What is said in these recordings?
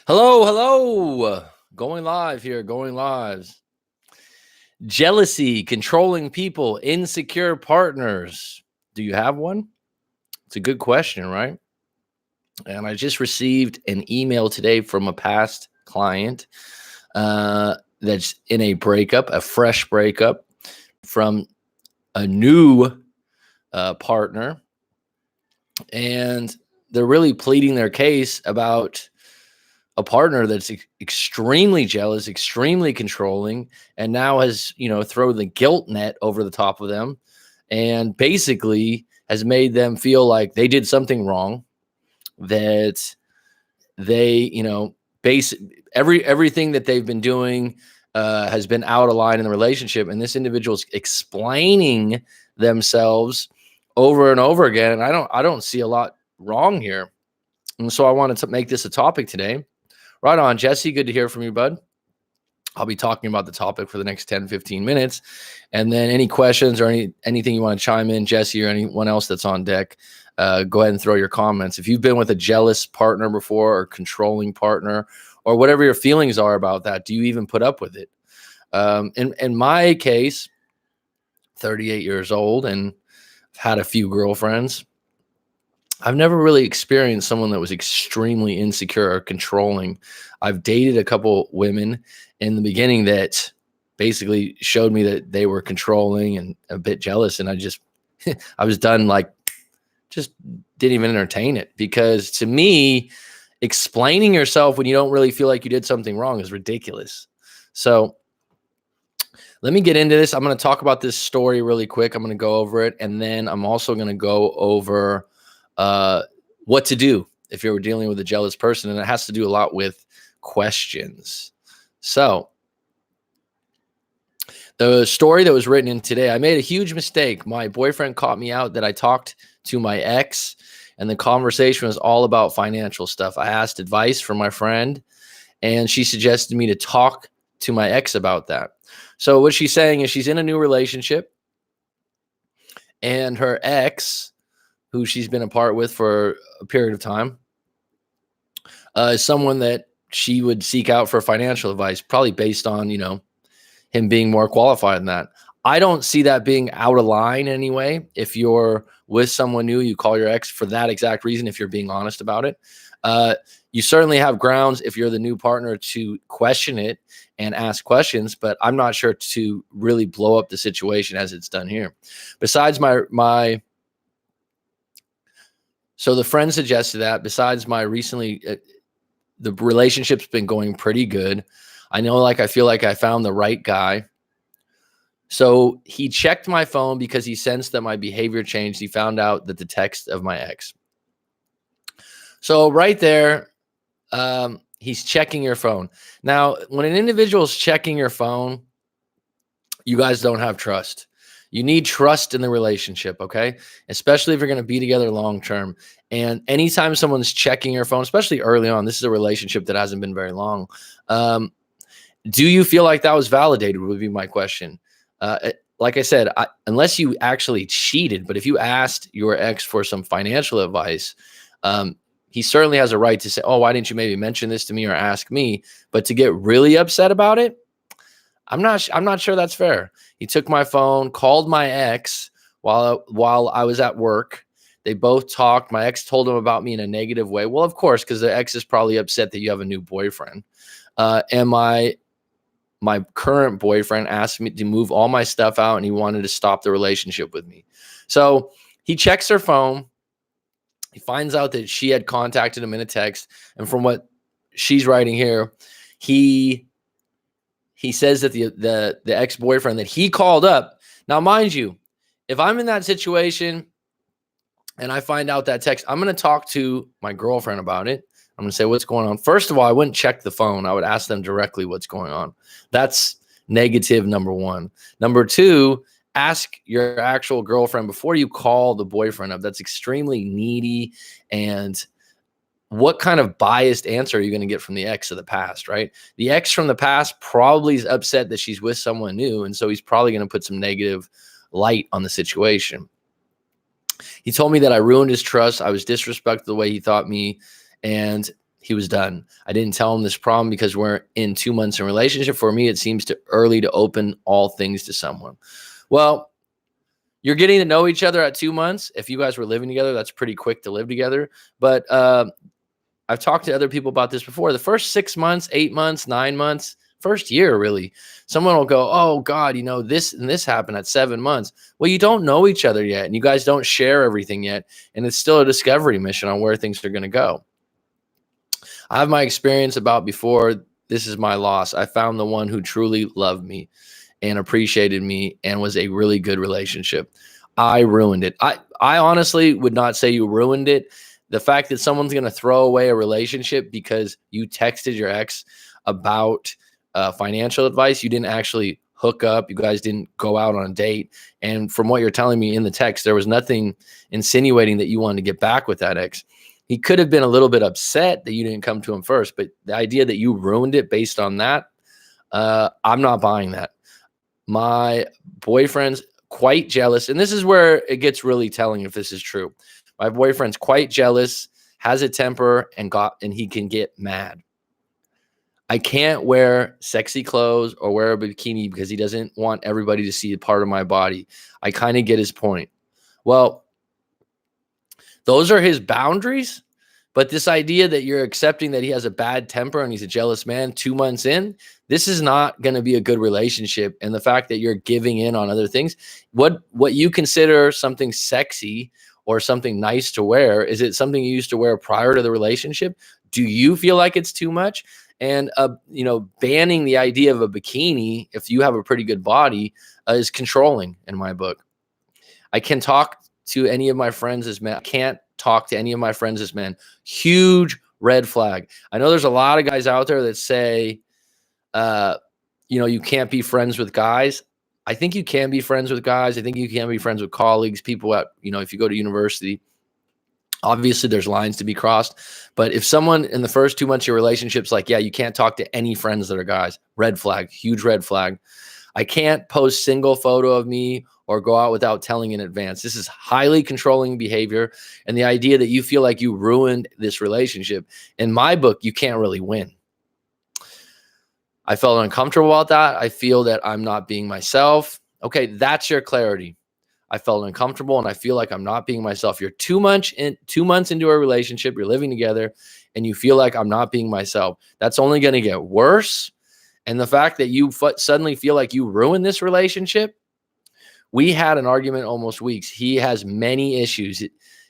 Hello, hello. Going live here, going live. Jealousy, controlling people, insecure partners. Do you have one? It's a good question, right? And I just received an email today from a past client that's in a breakup, a fresh breakup from a new partner. And they're really pleading their case about a partner that's extremely jealous, extremely controlling, and now has, thrown the guilt net over the top of them and basically has made them feel like they did something wrong, that they, base everything that they've been doing has been out of line in the relationship. And this individual's explaining themselves over and over again. And I don't see a lot wrong here. And so I wanted to make this a topic today. Right on, Jesse. Good to hear from you, bud. I'll be talking about the topic for the next 10, 15 minutes. And then any questions or anything you want to chime in, Jesse, or anyone else that's on deck, go ahead and throw your comments. If you've been with a jealous partner before or controlling partner or whatever your feelings are about that, do you even put up with it? In my case, 38 years old and I've had a few girlfriends. I've never really experienced someone that was extremely insecure or controlling. I've dated a couple women in the beginning that basically showed me that they were controlling and a bit jealous. And I was done, just didn't even entertain it, because to me, explaining yourself when you don't really feel like you did something wrong is ridiculous. So let me get into this. I'm going to talk about this story really quick. I'm going to go over it. And then I'm also going to go over what to do if you're dealing with a jealous person. And it has to do a lot with questions. So the story that was written in today, I made a huge mistake. My boyfriend caught me out that I talked to my ex, and the conversation was all about financial stuff. I asked advice from my friend, and she suggested me to talk to my ex about that. So what she's saying is she's in a new relationship, and her ex, who she's been apart with for a period of time, is someone that she would seek out for financial advice, probably based on, him being more qualified than that. I don't see that being out of line anyway. If you're with someone new, you call your ex for that exact reason, if you're being honest about it. You certainly have grounds if you're the new partner to question it and ask questions, but I'm not sure to really blow up the situation as it's done here. Besides so the friend suggested that besides my recently, the relationship's been going pretty good. I feel like I found the right guy. So he checked my phone because he sensed that my behavior changed. He found out that the text of my ex. So right there, he's checking your phone. Now, when an individual is checking your phone, you guys don't have trust. You need trust in the relationship, okay? Especially if you're going to be together long term. And anytime someone's checking your phone, especially early on, this is a relationship that hasn't been very long. Do you feel like that was validated would be my question. Like I said, unless you actually cheated, but if you asked your ex for some financial advice, he certainly has a right to say, oh, why didn't you maybe mention this to me or ask me? But to get really upset about it, I'm not sure that's fair. He took my phone, called my ex while I was at work. They both talked. My ex told him about me in a negative way. Well, of course, because the ex is probably upset that you have a new boyfriend. And my current boyfriend asked me to move all my stuff out, and he wanted to stop the relationship with me. So he checks her phone. He finds out that she had contacted him in a text. And from what she's writing here, he says that the ex-boyfriend that he called up. Now, mind you, if I'm in that situation and I find out that text, I'm going to talk to my girlfriend about it. I'm going to say, what's going on? First of all, I wouldn't check the phone. I would ask them directly what's going on. That's negative number one. Number two, ask your actual girlfriend before you call the boyfriend up. That's extremely needy. And what kind of biased answer are you going to get from the ex of the past, right? The ex from the past probably is upset that she's with someone new. And so he's probably going to put some negative light on the situation. He told me that I ruined his trust. I was disrespected the way he thought me. And he was done. I didn't tell him this problem because we're in 2 months in relationship. For me, it seems too early to open all things to someone. Well, you're getting to know each other at 2 months. If you guys were living together, that's pretty quick to live together. But I've talked to other people about this before. The first 6 months, 8 months, 9 months, first year, really, someone will go, oh God, this and this happened at 7 months. Well, you don't know each other yet, and you guys don't share everything yet. And it's still a discovery mission on where things are going to go. I have my experience about before. This is my loss. I found the one who truly loved me and appreciated me and was a really good relationship. I ruined it. I honestly would not say you ruined it. The fact that someone's going to throw away a relationship because you texted your ex about financial advice, you didn't actually hook up, you guys didn't go out on a date. And from what you're telling me in the text, there was nothing insinuating that you wanted to get back with that ex. He could have been a little bit upset that you didn't come to him first, but the idea that you ruined it based on that, I'm not buying that. My boyfriend's quite jealous, and this is where it gets really telling if this is true. My boyfriend's quite jealous, has a temper, and he can get mad. I can't wear sexy clothes or wear a bikini because he doesn't want everybody to see a part of my body. I kind of get his point. Well, those are his boundaries, but this idea that you're accepting that he has a bad temper and he's a jealous man 2 months in, this is not going to be a good relationship. And the fact that you're giving in on other things, what you consider something sexy or something nice to wear, is it something you used to wear prior to the relationship? Do you feel like it's too much? And banning the idea of a bikini if you have a pretty good body is controlling in my book. I can talk to any of my friends as men. I can't talk to any of my friends as men. Huge red flag. I know there's a lot of guys out there that say, you can't be friends with guys. I think you can be friends with guys. I think you can be friends with colleagues, people at, if you go to university. Obviously, there's lines to be crossed. But if someone in the first 2 months of your relationship's like, yeah, you can't talk to any friends that are guys, red flag, huge red flag. I can't post single photo of me or go out without telling in advance. This is highly controlling behavior. And the idea that you feel like you ruined this relationship, in my book, you can't really win. I felt uncomfortable about that. I feel that I'm not being myself. Okay, that's your clarity. I felt uncomfortable and I feel like I'm not being myself. You're 2 months into a relationship, you're living together, and you feel like I'm not being myself. That's only going to get worse. And the fact that you suddenly feel like you ruined this relationship, we had an argument almost weeks. He has many issues.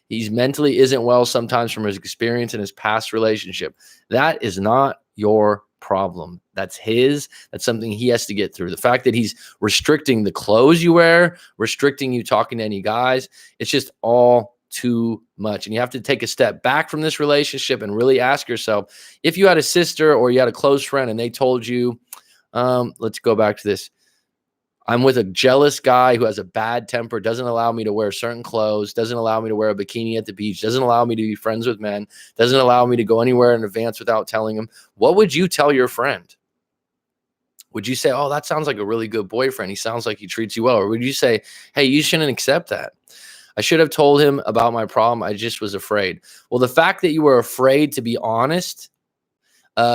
He's mentally isn't well sometimes from his experience in his past relationship. That is not your problem. That's his. That's something he has to get through. The fact that he's restricting the clothes you wear, restricting you talking to any guys, it's just all too much. And you have to take a step back from this relationship and really ask yourself, if you had a sister or you had a close friend and they told you, let's go back to this. I'm with a jealous guy who has a bad temper, doesn't allow me to wear certain clothes, doesn't allow me to wear a bikini at the beach, doesn't allow me to be friends with men, doesn't allow me to go anywhere in advance without telling him. What would you tell your friend? Would you say, oh, that sounds like a really good boyfriend. He sounds like he treats you well. Or would you say, hey, you shouldn't accept that. I should have told him about my problem. I just was afraid. Well, the fact that you were afraid to be honest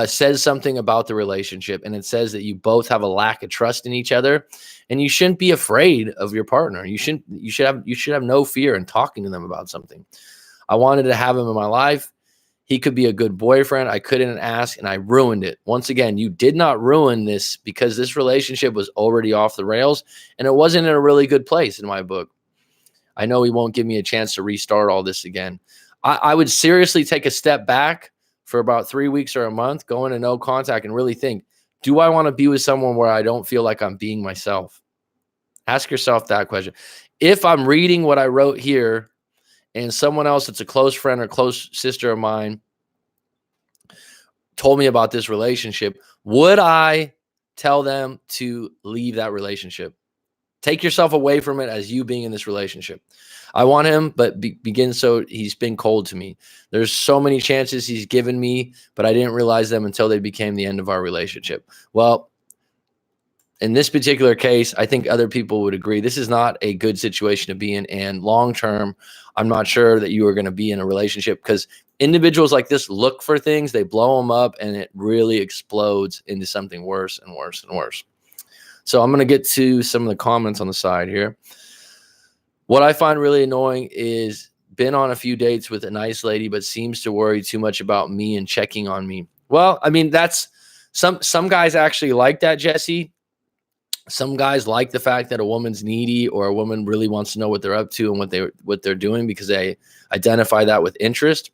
says something about the relationship, and it says that you both have a lack of trust in each other, and you shouldn't be afraid of your partner. You should have no fear in talking to them about something. I wanted to have him in my life. He could be a good boyfriend. I couldn't ask, and I ruined it. Once again, you did not ruin this because this relationship was already off the rails, and it wasn't in a really good place in my book. I know he won't give me a chance to restart all this again. I would seriously take a step back for about 3 weeks or a month, go into no contact and really think, do I want to be with someone where I don't feel like I'm being myself? Ask yourself that question. If I'm reading what I wrote here and someone else that's a close friend or close sister of mine told me about this relationship, would I tell them to leave that relationship? Take yourself away from it as you being in this relationship. I want him, but he's been cold to me. There's so many chances he's given me, but I didn't realize them until they became the end of our relationship. Well, in this particular case, I think other people would agree this is not a good situation to be in. And long term, I'm not sure that you are going to be in a relationship, because individuals like this look for things, they blow them up, and it really explodes into something worse and worse and worse. So I'm going to get to some of the comments on the side here. What I find really annoying is been on a few dates with a nice lady, but seems to worry too much about me and checking on me. Well, I mean, that's some guys actually like that, Jesse. Some guys like the fact that a woman's needy, or a woman really wants to know what they're up to and what they're doing, because they identify that with interest.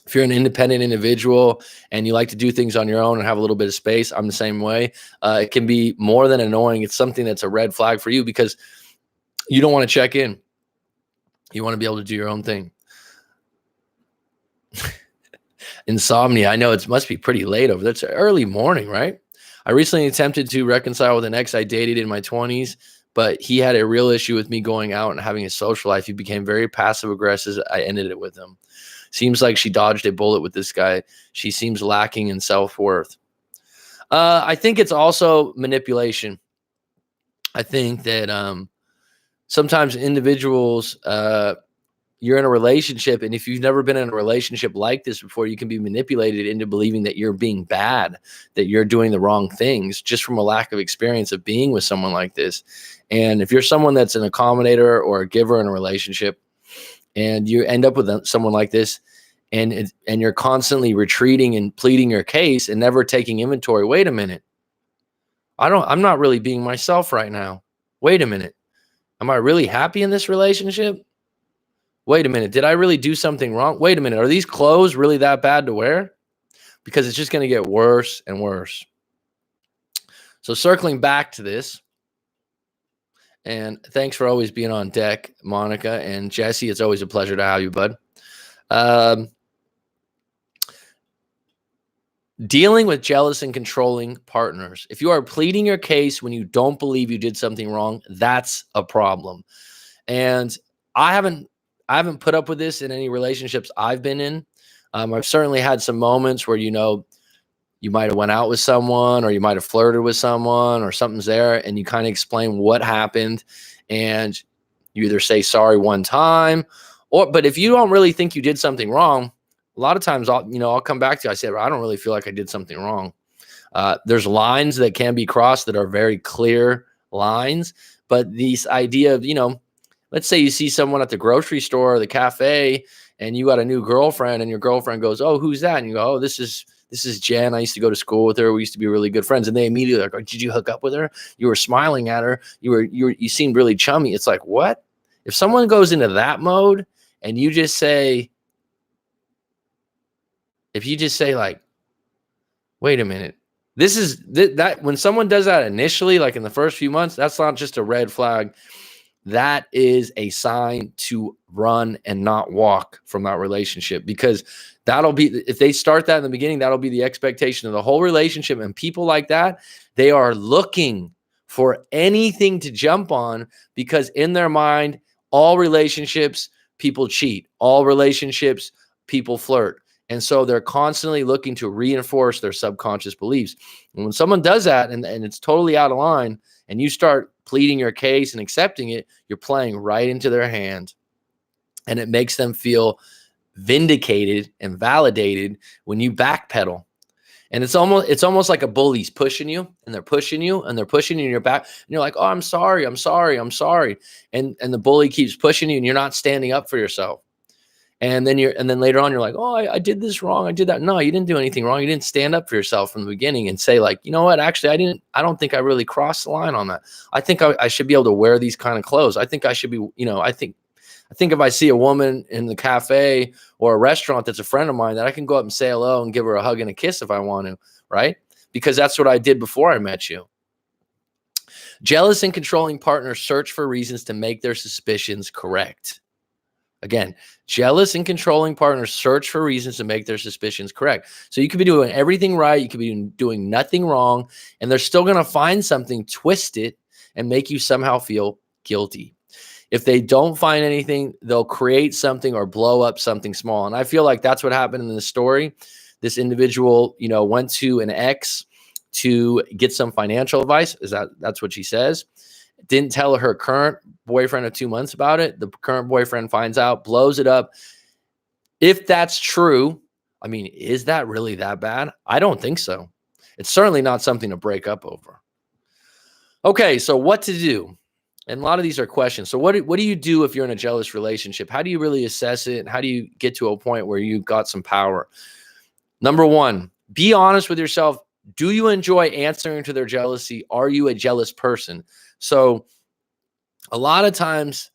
If you're an independent individual and you like to do things on your own and have a little bit of space, I'm the same way. It can be more than annoying. It's something that's a red flag for you, because you don't want to check in. You want to be able to do your own thing. Insomnia. I know it must be pretty late over there. It's early morning, right? I recently attempted to reconcile with an ex I dated in my 20s, but he had a real issue with me going out and having a social life. He became very passive aggressive. I ended it with him. Seems like she dodged a bullet with this guy. She seems lacking in self-worth. I think it's also manipulation. I think that sometimes individuals, you're in a relationship, and if you've never been in a relationship like this before, you can be manipulated into believing that you're being bad, that you're doing the wrong things, just from a lack of experience of being with someone like this. And if you're someone that's an accommodator or a giver in a relationship, and you end up with someone like this, and you're constantly retreating and pleading your case and never taking inventory. Wait a minute. I'm not really being myself right now. Wait a minute. Am I really happy in this relationship? Wait a minute. Did I really do something wrong? Wait a minute. Are these clothes really that bad to wear? Because it's just going to get worse and worse. So circling back to this, and thanks for always being on deck, Monica and Jesse. It's always a pleasure to have you, bud. Dealing with jealous and controlling partners. If you are pleading your case when you don't believe you did something wrong, that's a problem. And I haven't put up with this in any relationships I've been in. I've certainly had some moments where, you might have went out with someone, or you might have flirted with someone, or something's there, and you kind of explain what happened, and you either say sorry one time, but if you don't really think you did something wrong, a lot of times I'll come back to you. I say, I don't really feel like I did something wrong. There's lines that can be crossed that are very clear lines, but this idea of, let's say you see someone at the grocery store or the cafe, and you got a new girlfriend, and your girlfriend goes, "Oh, who's that?" And you go, "Oh, this is Jen. I used to go to school with her. We used to be really good friends." And they immediately like, "Oh, did you hook up with her? You were smiling at her. You seemed really chummy." It's like, what? If someone goes into that mode, and you just say, like, wait a minute, this is that when someone does that initially, like in the first few months, that's not just a red flag. That is a sign to run and not walk from that relationship, because that'll be, if they start that in the beginning, that'll be the expectation of the whole relationship. And people like that, they are looking for anything to jump on, because in their mind, all relationships, people cheat. All relationships, people flirt. And so they're constantly looking to reinforce their subconscious beliefs. And when someone does that and it's totally out of line, and you start pleading your case and accepting it, you're playing right into their hand. And it makes them feel vindicated and validated when you backpedal. And it's almost like a bully's pushing you, and they're pushing you, and they're pushing you in your back. And you're like, "Oh, I'm sorry. I'm sorry. I'm sorry." And the bully keeps pushing you, and you're not standing up for yourself. And then later on, you're like, "Oh, I did this wrong. I did that." No, you didn't do anything wrong. You didn't stand up for yourself from the beginning and say, like, "You know what? Actually, I don't think I really crossed the line on that. I think I should be able to wear these kind of clothes. I think I should be, I think if I see a woman in the cafe or a restaurant that's a friend of mine, that I can go up and say hello and give her a hug and a kiss if I want to, right? Because that's what I did before I met you." Jealous and controlling partners search for reasons to make their suspicions correct. Again, jealous and controlling partners search for reasons to make their suspicions correct. So you could be doing everything right. You could be doing nothing wrong, and they're still going to find something, twist it, and make you somehow feel guilty. If they don't find anything, they'll create something or blow up something small. And I feel like that's what happened in the story. This individual, went to an ex to get some financial advice. That's what she says. Didn't tell her current boyfriend of 2 months about it. The current boyfriend finds out, blows it up. If that's true, I mean, is that really that bad? I don't think so. It's certainly not something to break up over. Okay, so what to do? And a lot of these are questions. So what do you do if you're in a jealous relationship? How do you really assess it? How do you get to a point where you've got some power? Number one, be honest with yourself. Do you enjoy answering to their jealousy? Are you a jealous person? So a lot of times,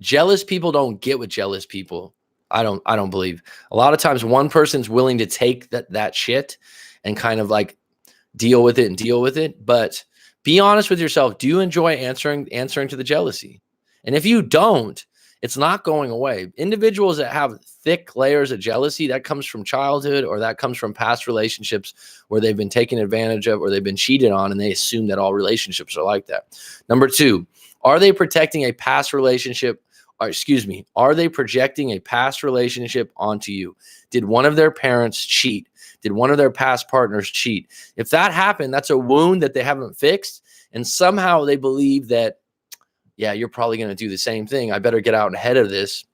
jealous people don't get with jealous people. I don't believe. A lot of times one person's willing to take that shit and kind of like deal with it. But be honest with yourself. Do you enjoy answering to the jealousy? And if you don't, it's not going away. Individuals that have thick layers of jealousy, that comes from childhood or that comes from past relationships where they've been taken advantage of or they've been cheated on, and they assume that all relationships are like that. Number two, are they protecting a past relationship? Are they projecting a past relationship onto you? Did one of their parents cheat? Did one of their past partners cheat? If that happened, that's a wound that they haven't fixed. And somehow they believe that, yeah, you're probably going to do the same thing. I better get out ahead of this.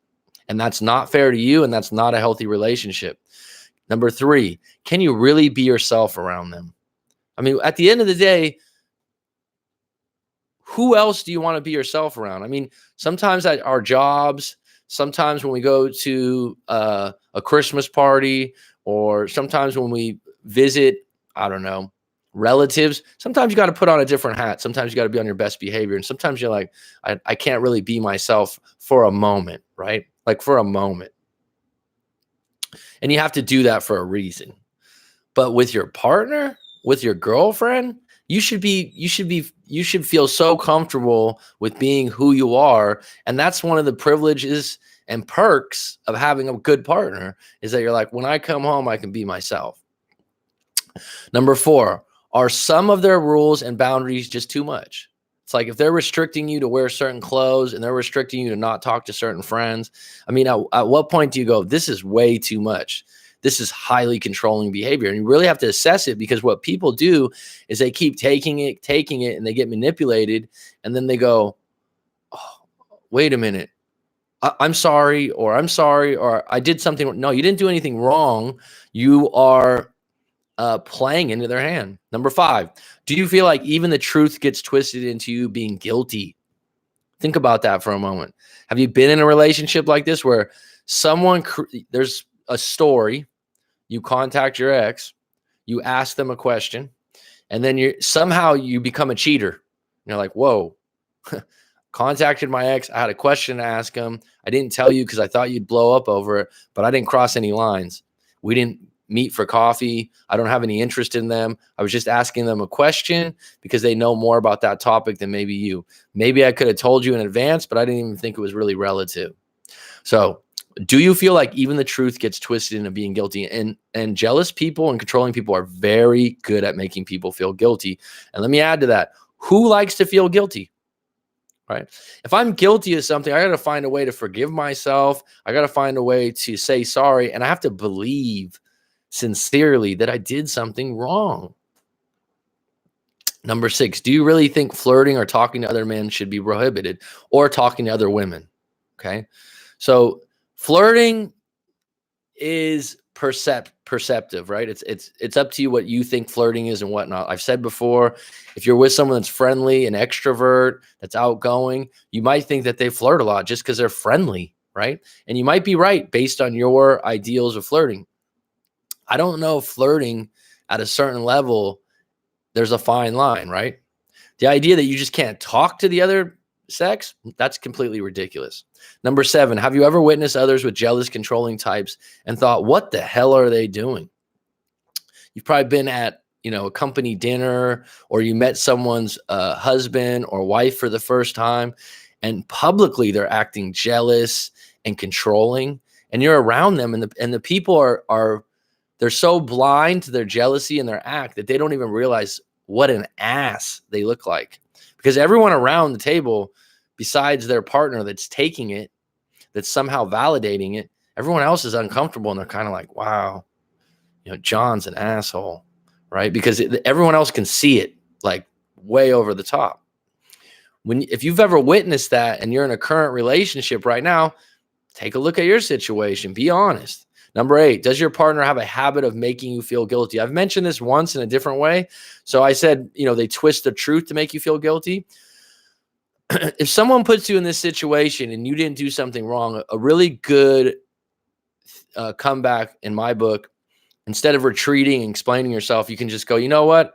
And that's not fair to you. And that's not a healthy relationship. Number three, can you really be yourself around them? I mean, at the end of the day, who else do you want to be yourself around? I mean, sometimes at our jobs, sometimes when we go to a Christmas party, or sometimes when we visit, I don't know, relatives, sometimes you got to put on a different hat. Sometimes you got to be on your best behavior. And sometimes you're like, I can't really be myself for a moment, right? Like for a moment. And you have to do that for a reason. But with your partner, with your girlfriend, you should feel so comfortable with being who you are. And that's one of the privileges and perks of having a good partner, is that you're like, when I come home, I can be myself. Number four, are some of their rules and boundaries just too much? It's like if they're restricting you to wear certain clothes and they're restricting you to not talk to certain friends. I mean, at what point do you go, this is way too much? This is highly controlling behavior. And you really have to assess it, because what people do is they keep taking it, and they get manipulated. And then they go, oh, wait a minute. I'm sorry, or I did something. No, you didn't do anything wrong. You are playing into their hand. Number five, do you feel like even the truth gets twisted into you being guilty? Think about that for a moment. Have you been in a relationship like this where there's a story, you contact your ex, you ask them a question, and then you become a cheater. And you're like, whoa, contacted my ex. I had a question to ask him. I didn't tell you because I thought you'd blow up over it, but I didn't cross any lines. We didn't meet for coffee. I don't have any interest in them. I was just asking them a question because they know more about that topic than maybe you. Maybe I could have told you in advance, but I didn't even think it was really relative. So do you feel like even the truth gets twisted into being guilty? And jealous people and controlling people are very good at making people feel guilty. And let me add to that. Who likes to feel guilty? Right? If I'm guilty of something, I got to find a way to forgive myself. I got to find a way to say sorry. And I have to believe sincerely that I did something wrong. Number six, do you really think flirting or talking to other men should be prohibited, or talking to other women? Okay. So flirting is perceptive, right? It's up to you what you think flirting is and whatnot. I've said before, if you're with someone that's friendly, an extrovert, that's outgoing, you might think that they flirt a lot just because they're friendly, right? And you might be right based on your ideals of flirting. I don't know if flirting at a certain level, there's a fine line, right? The idea that you just can't talk to the other sex, that's completely ridiculous. Number seven, have you ever witnessed others with jealous, controlling types and thought, what the hell are they doing? You've probably been at, a company dinner, or you met someone's husband or wife for the first time, and publicly they're acting jealous and controlling, and you're around them, and the people are they're so blind to their jealousy and their act that they don't even realize what an ass they look like. Because everyone around the table, besides their partner that's taking it, that's somehow validating it, everyone else is uncomfortable, and they're kind of like, wow, John's an asshole, right? Because everyone else can see it like way over the top. If you've ever witnessed that and you're in a current relationship right now, take a look at your situation. Be honest. Number 8, does your partner have a habit of making you feel guilty? I've mentioned this once in a different way. So I said, they twist the truth to make you feel guilty. If someone puts you in this situation and you didn't do something wrong, a really good comeback in my book, instead of retreating and explaining yourself, you can just go, you know what?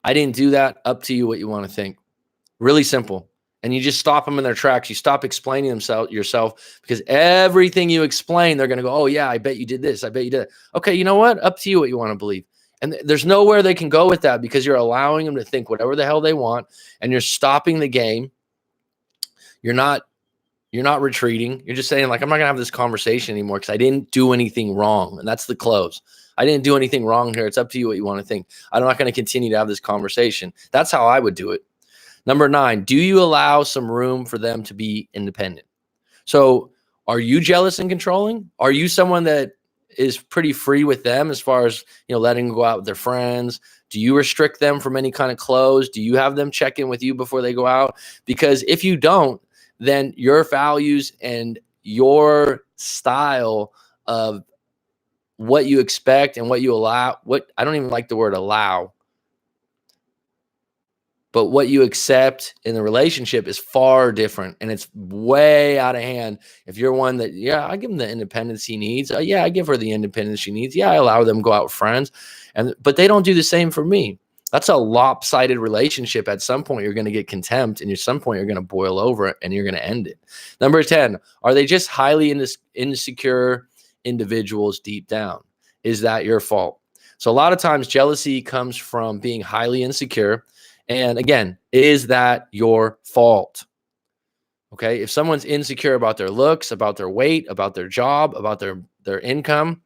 I didn't do that. Up to you what you want to think. Really simple. And you just stop them in their tracks. You stop explaining yourself, because everything you explain, they're going to go, oh, yeah, I bet you did this. I bet you did it. Okay, you know what? Up to you what you want to believe. And there's nowhere they can go with that, because you're allowing them to think whatever the hell they want, and you're stopping the game. You're not retreating. You're just saying, like, I'm not going to have this conversation anymore because I didn't do anything wrong. And that's the close. I didn't do anything wrong here. It's up to you what you want to think. I'm not going to continue to have this conversation. That's how I would do it. Number 9, do you allow some room for them to be independent? So are you jealous and controlling? Are you someone that is pretty free with them as far as, letting them go out with their friends? Do you restrict them from any kind of clothes? Do you have them check in with you before they go out? Because if you don't, then your values and your style of what you expect and what you allow, I don't even like the word allow, but what you accept in the relationship is far different, and it's way out of hand. If you're one that, yeah, I give him the independence he needs. Yeah, I give her the independence she needs. Yeah, I allow them to go out with friends, but they don't do the same for me. That's a lopsided relationship. At some point, you're going to get contempt, and at some point, you're going to boil over it, and you're going to end it. Number 10, are they just highly insecure individuals deep down? Is that your fault? So a lot of times, jealousy comes from being highly insecure. And again, is that your fault? Okay. If someone's insecure about their looks, about their weight, about their job, about their income,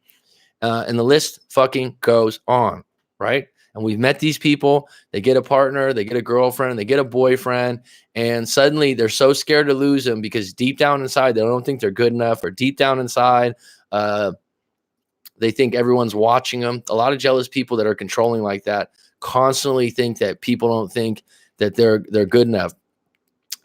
and the list fucking goes on, right? And we've met these people. They get a partner, they get a girlfriend, they get a boyfriend, and suddenly they're so scared to lose them because deep down inside, they don't think they're good enough, or deep down inside, they think everyone's watching them. A lot of jealous people that are controlling like that constantly think that people don't think that they're good enough.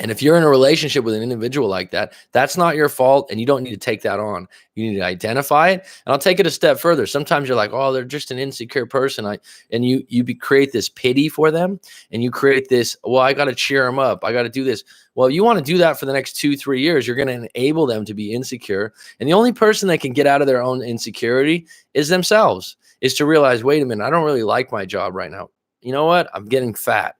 And if you're in a relationship with an individual like that, that's not your fault, and you don't need to take that on. You need to identify it. And I'll take it a step further. Sometimes you're like, oh, they're just an insecure person. And you create this pity for them, and you create this, well, I got to cheer them up. I got to do this. Well, you want to do that for the next 2-3 years. You're going to enable them to be insecure. And the only person that can get out of their own insecurity is themselves, is to realize, wait a minute, I don't really like my job right now. You know what? I'm getting fat.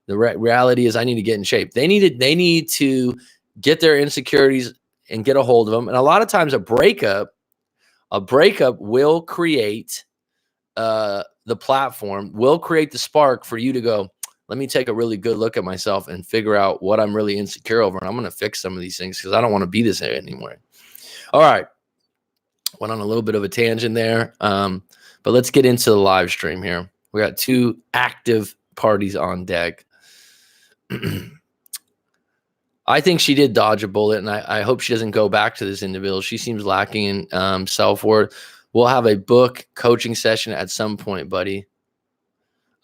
The reality is I need to get in shape. They need to get their insecurities and get a hold of them. And a lot of times a breakup will create the platform, will create the spark for you to go, let me take a really good look at myself and figure out what I'm really insecure over. And I'm going to fix some of these things because I don't want to be this anymore. All right. Went on a little bit of a tangent there. But let's get into the live stream here. We got 2 active parties on deck. I think she did dodge a bullet, and I hope she doesn't go back to this individual. She seems lacking in self-worth. We'll have a book coaching session at some point, buddy.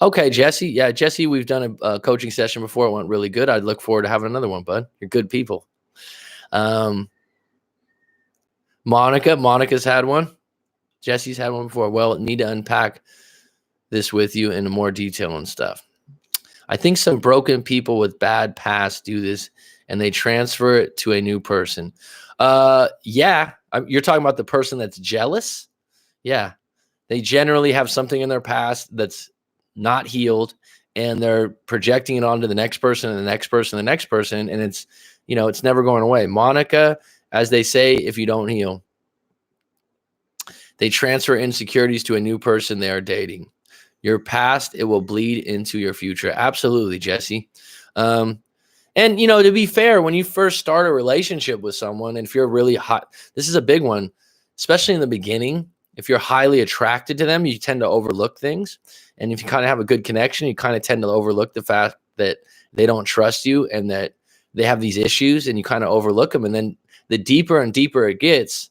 Okay, Jesse. Yeah, Jesse, we've done a coaching session before. It went really good. I'd look forward to having another one, bud. You're good people. Monica's had one. Jesse's had one before. Well, need to unpack this with you in more detail and stuff. I think some broken people with bad past do this, and they transfer it to a new person. Yeah. You're talking about the person that's jealous? Yeah. They generally have something in their past that's not healed, and they're projecting it onto the next person and the next person and the next person, and it's never going away. Monica, as they say, if you don't heal, they transfer insecurities to a new person they are dating. Your past, it will bleed into your future. Absolutely, Jesse. And, to be fair, when you first start a relationship with someone, and if you're really hot, this is a big one, especially in the beginning. If you're highly attracted to them, you tend to overlook things. And if you kind of have a good connection, you kind of tend to overlook the fact that they don't trust you and that they have these issues, and you kind of overlook them. And then the deeper and deeper it gets,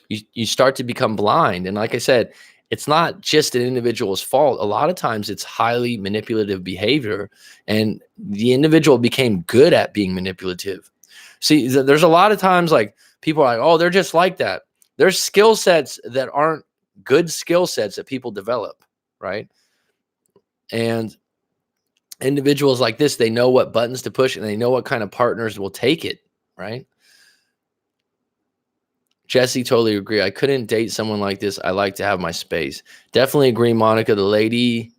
you start to become blind. And like I said, it's not just an individual's fault. A lot of times it's highly manipulative behavior, and the individual became good at being manipulative. See, there's a lot of times like people are like, oh, they're just like that. There's skill sets that aren't good skill sets that people develop, right? And individuals like this, they know what buttons to push and they know what kind of partners will take it, right? Jesse, totally agree. I couldn't date someone like this. I like to have my space. Definitely agree, Monica. The lady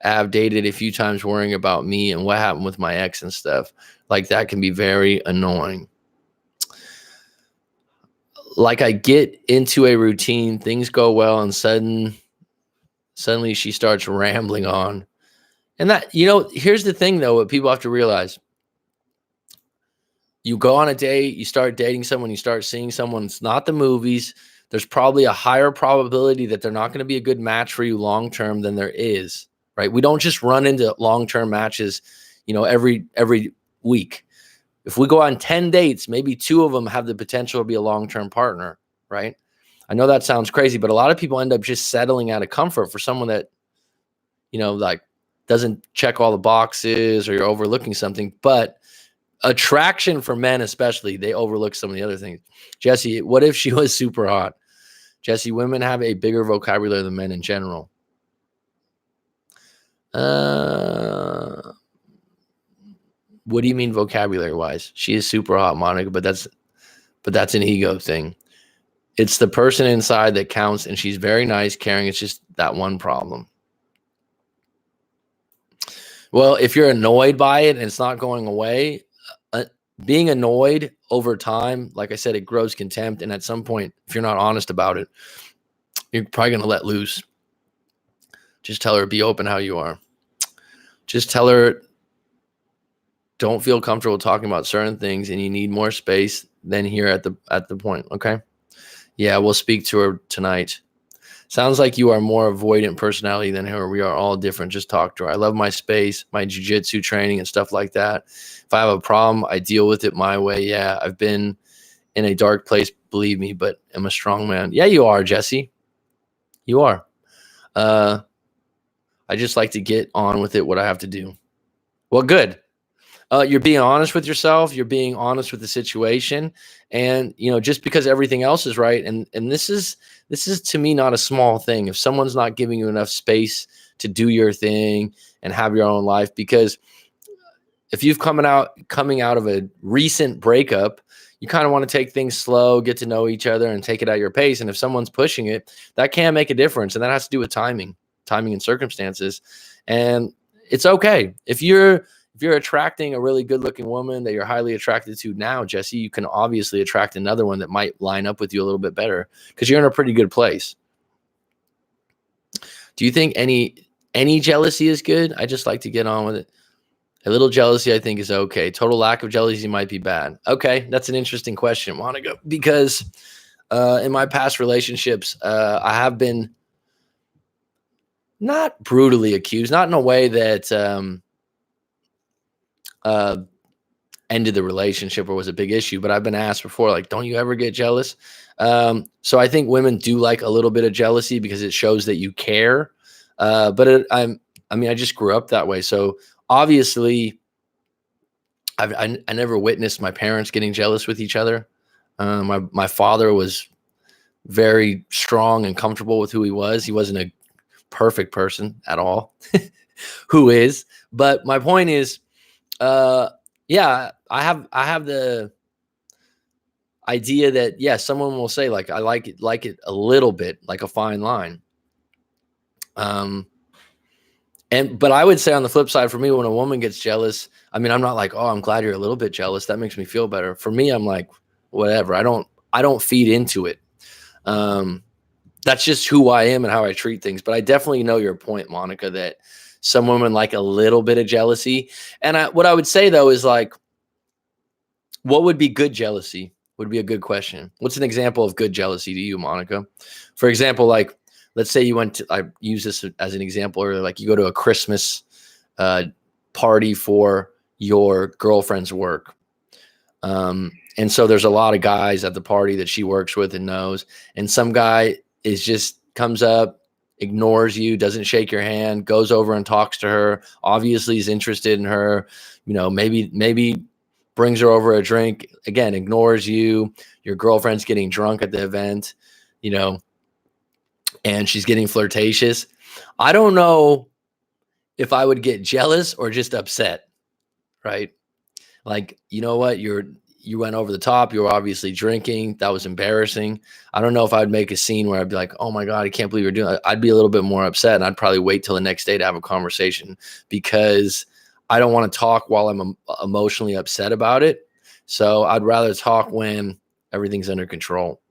I've dated a few times worrying about me and what happened with my ex and stuff. Like that can be very annoying. Like I get into a routine, things go well, and suddenly she starts rambling on. And that, here's the thing though, what people have to realize. You go on a date, you start dating someone, you start seeing someone, it's not the movies. There's probably a higher probability that they're not going to be a good match for you long term than there is, right? We don't just run into long-term matches, every week. If we go on 10 dates, maybe 2 of them have the potential to be a long-term partner, right? I know that sounds crazy, but a lot of people end up just settling out of comfort for someone that, like doesn't check all the boxes, or you're overlooking something. But attraction for men, especially, they overlook some of the other things. Jesse, what if she was super hot? Jesse, women have a bigger vocabulary than men in general. What do you mean vocabulary wise? She is super hot, Monica, but that's an ego thing. It's the person inside that counts, and she's very nice, caring. It's just that one problem. Well, if you're annoyed by it and it's not going away, being annoyed over time, like I said, it grows contempt. And at some point, if you're not honest about it, you're probably going to let loose. Just tell her, be open how you are. Just tell her, don't feel comfortable talking about certain things and you need more space than here at the point. Okay. Yeah, we'll speak to her tonight. Sounds like you are more avoidant personality than her. We are all different. Just talk to her. I love my space, my jiu-jitsu training and stuff like that. If I have a problem, I deal with it my way. Yeah, I've been in a dark place, believe me, but I'm a strong man. Yeah, you are, Jesse. You are. I just like to get on with it, what I have to do. Well, good. You're being honest with yourself. You're being honest with the situation. And, just because everything else is right. And this is to me, not a small thing. If someone's not giving you enough space to do your thing and have your own life, because if you've coming out of a recent breakup, you kind of want to take things slow, get to know each other and take it at your pace. And if someone's pushing it, that can make a difference. And that has to do with timing and circumstances. And it's okay. If you're attracting a really good looking woman that you're highly attracted to now, Jesse, you can obviously attract another one that might line up with you a little bit better because you're in a pretty good place. Do you think any jealousy is good? I just like to get on with it. A little jealousy, I think, is okay. Total lack of jealousy might be bad. Okay, that's an interesting question, Monica, because in my past relationships, I have been not brutally accused, not in a way that ended the relationship or was a big issue, but I've been asked before, like, don't you ever get jealous? So I think women do like a little bit of jealousy because it shows that you care. But I just grew up that way. So obviously I never witnessed my parents getting jealous with each other. My father was very strong and comfortable with who he was. He wasn't a perfect person at all. Who is? But my point is, yeah, I have the idea that, yeah, someone will say like, I like it a little bit, like a fine line. But I would say on the flip side, for me, when a woman gets jealous, I'm not like, oh, I'm glad you're a little bit jealous. That makes me feel better. For me, I'm like, whatever. I don't feed into it. That's just who I am and how I treat things. But I definitely know your point, Monica, that some women like a little bit of jealousy. And what I would say though is like, what would be good jealousy would be a good question. What's an example of good jealousy to you, Monica? For example, like, let's say I use this as an example earlier, like you go to a Christmas party for your girlfriend's work. And so there's a lot of guys at the party that she works with and knows. And some guy comes up ignores you, doesn't shake your hand, goes over and talks to her, obviously is interested in her, maybe brings her over a drink, again, ignores you, your girlfriend's getting drunk at the event, and she's getting flirtatious. I don't know if I would get jealous or just upset, right? Like, you know what? You went over the top. You were obviously drinking. That was embarrassing. I don't know if I'd make a scene where I'd be like, oh my God, I can't believe you're doing that. I'd be a little bit more upset, and I'd probably wait till the next day to have a conversation, because I don't want to talk while I'm emotionally upset about it. So I'd rather talk when everything's under control.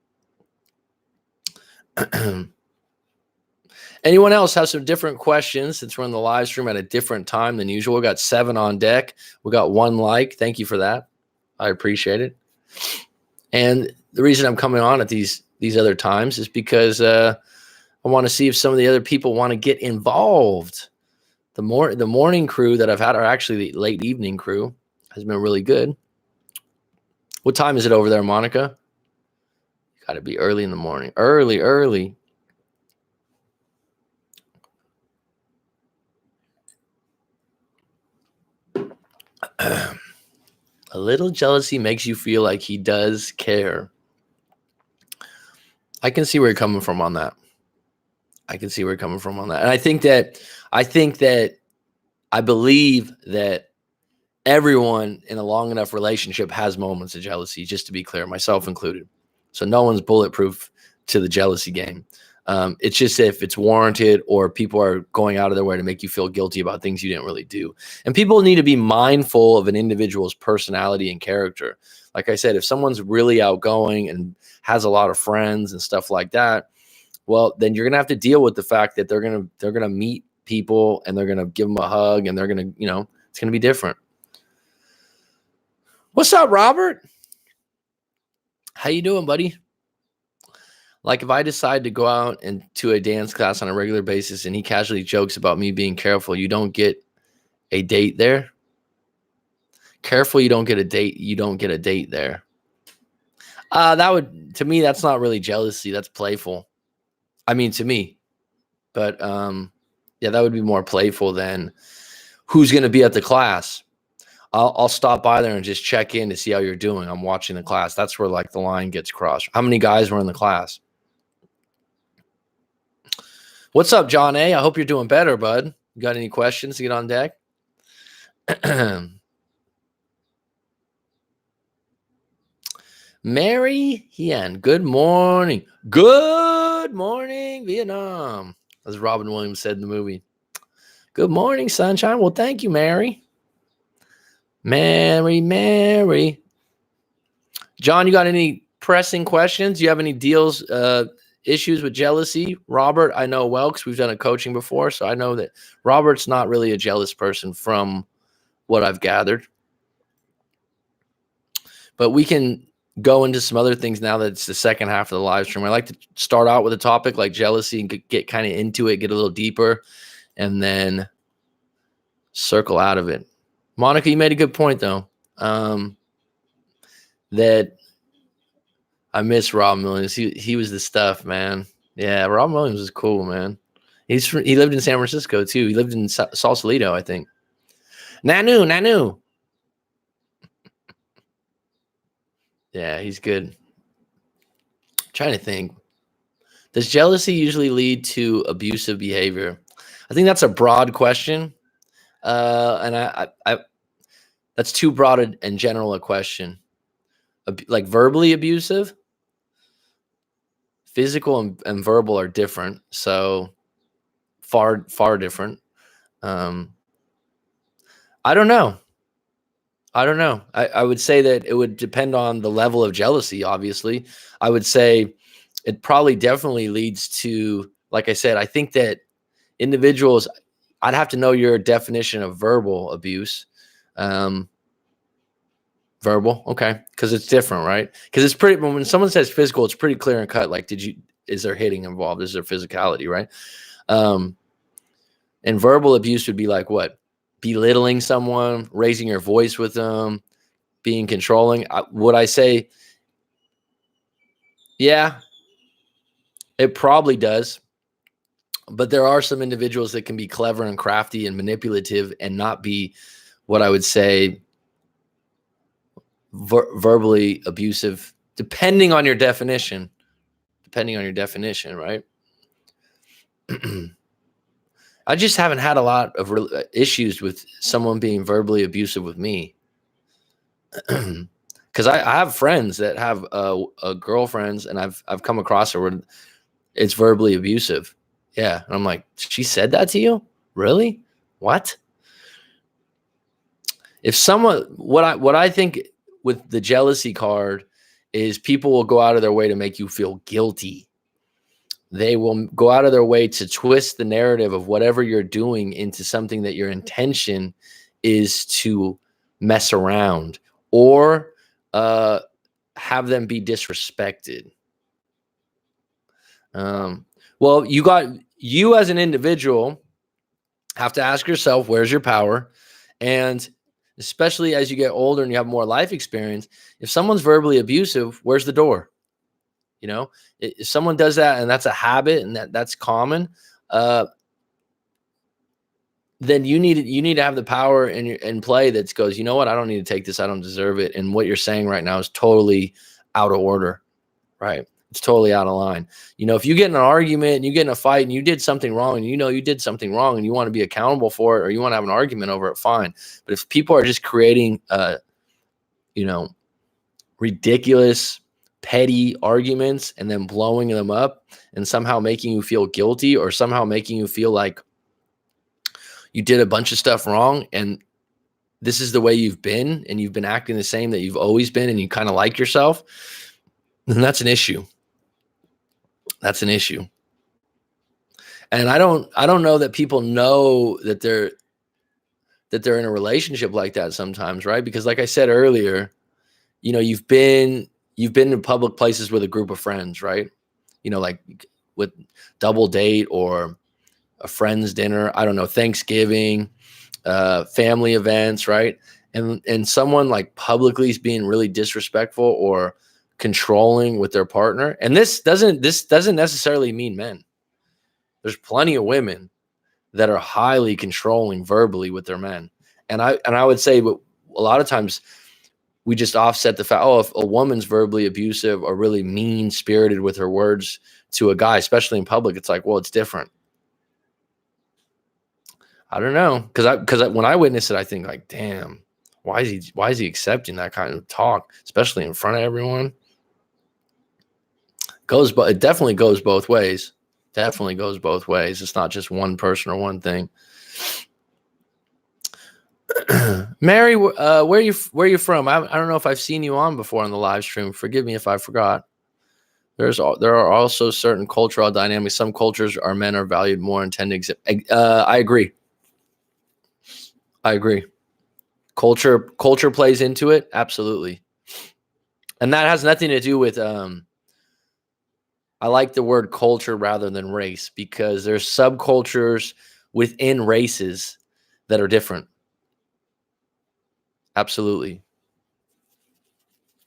Anyone else have some different questions, since we're in the live stream at a different time than usual? We got 7 on deck. We got 1 like. Thank you for that. I appreciate it. And the reason I'm coming on at these other times is because I want to see if some of the other people want to get involved. The morning crew that I've had, or actually the late evening crew, has been really good. What time is it over there, Monica? Got to be early in the morning. Early. A little jealousy makes you feel like he does care. I can see where you're coming from on that. And I think that I believe that everyone in a long enough relationship has moments of jealousy, just to be clear, myself included. So no one's bulletproof to the jealousy game. It's just if it's warranted, or people are going out of their way to make you feel guilty about things you didn't really do. And people need to be mindful of an individual's personality and character. Like I said, if someone's really outgoing and has a lot of friends and stuff like that, well, then you're going to have to deal with the fact that they're going to meet people, and they're going to give them a hug, and they're going to, it's going to be different. What's up, Robert? How you doing, buddy? Like, if I decide to go out to a dance class on a regular basis and he casually jokes about me being careful, you don't get a date there. Careful, you don't get a date. You don't get a date there. To me, that's not really jealousy. That's playful. I mean, to me, but yeah, that would be more playful than who's going to be at the class. I'll stop by there and just check in to see how you're doing. I'm watching the class. That's where like the line gets crossed. How many guys were in the class? What's up, John A? I hope you're doing better, bud. You got any questions to get on deck? Mary Hien, good morning. Good morning, Vietnam, as Robin Williams said in the movie. Good morning, sunshine. Well, thank you, Mary. Mary. John, you got any pressing questions? Do you have any deals, issues with jealousy? Robert, I know well, because we've done a coaching before, so I know that Robert's not really a jealous person from what I've gathered. But we can go into some other things now that it's the second half of the live stream. I like to start out with a topic like jealousy and get kind of into it, get a little deeper, and then circle out of it. Monica, you made a good point, though, that I miss Rob Williams. He was the stuff, man. Yeah, Rob Williams was cool, man. He lived in San Francisco, too. He lived in Sausalito, I think. Nanu. Yeah, he's good. I'm trying to think. Does jealousy usually lead to abusive behavior? I think that's a broad question. And I that's too broad and general a question. Like verbally abusive? Physical and verbal are different. So far different. I don't know. I would say that it would depend on the level of jealousy, obviously. I would say it probably definitely leads to, like I said, I think that individuals, I'd have to know your definition of verbal abuse. Verbal, okay, because it's different, right? Because it's pretty, when someone says physical, it's pretty clear and cut. Like, is there hitting involved? Is there physicality, right? And verbal abuse would be like what? Belittling someone, raising your voice with them, being controlling. Would I say, yeah, it probably does. But there are some individuals that can be clever and crafty and manipulative and not be what I would say verbally abusive, depending on your definition. Right? I just haven't had a lot of issues with someone being verbally abusive with me. Because I have friends that have girlfriends, and I've come across her where it's verbally abusive. Yeah, and I'm like, she said that to you? Really? What? If someone, what I think with the jealousy card is people will go out of their way to make you feel guilty. They will go out of their way to twist the narrative of whatever you're doing into something that your intention is to mess around or have them be disrespected. Well, you as an individual have to ask yourself, where's your power? And especially as you get older and you have more life experience, if someone's verbally abusive, where's the door? You know, if someone does that and that's a habit and that's common, then you need to have the power in play that goes, you know what, I don't need to take this. I don't deserve it. And what you're saying right now is totally out of order, right? It's totally out of line. You know, if you get in an argument and you get in a fight and you did something wrong and you know you did something wrong and you want to be accountable for it or you want to have an argument over it, fine. But if people are just creating, ridiculous, petty arguments and then blowing them up and somehow making you feel guilty or somehow making you feel like you did a bunch of stuff wrong and this is the way you've been and you've been acting the same that you've always been and you kind of like yourself, then that's an issue. That's an issue. And I don't know that people know that they're in a relationship like that sometimes, right? Because like I said earlier, you know, you've been in public places with a group of friends, right? You know, like with double date or a friend's dinner, I don't know, Thanksgiving, family events, right? And someone like publicly is being really disrespectful or controlling with their partner. And this doesn't necessarily mean men. There's plenty of women that are highly controlling verbally with their men. And I would say, but a lot of times we just offset the fact, if a woman's verbally abusive or really mean-spirited with her words to a guy, especially in public, it's like, well, it's different. I don't know. Because when I witness it, I think like, damn, why is he accepting that kind of talk, especially in front of everyone? It definitely goes both ways. Definitely goes both ways. It's not just one person or one thing. Mary, where are you from? I don't know if I've seen you on before on the live stream. Forgive me if I forgot. There are also certain cultural dynamics. Some cultures our men are valued more and tend to exist. I agree. Culture plays into it. Absolutely. And that has nothing to do with, I like the word culture rather than race because there's subcultures within races that are different. Absolutely.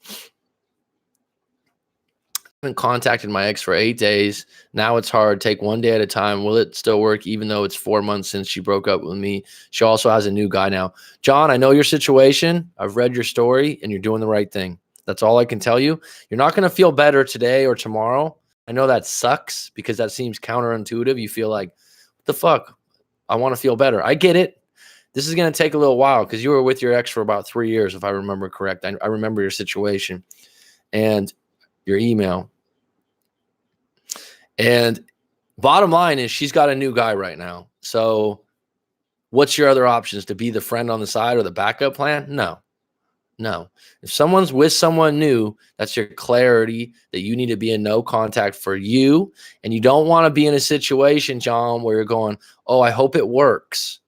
I haven't contacted my ex for 8 days. Now it's hard. Take one day at a time. Will it still work even though it's 4 months since she broke up with me? She also has a new guy now. John, I know your situation. I've read your story and you're doing the right thing. That's all I can tell you. You're not going to feel better today or tomorrow. I know that sucks because that seems counterintuitive. You feel like, what the fuck? I want to feel better. I get it. This is going to take a little while because you were with your ex for about 3 years, if I remember correct. I remember your situation and your email. And bottom line is she's got a new guy right now. So what's your other options? To be the friend on the side or the backup plan? No. If someone's with someone new, that's your clarity that you need to be in no contact for you. And you don't want to be in a situation, John, where you're going, oh, I hope it works.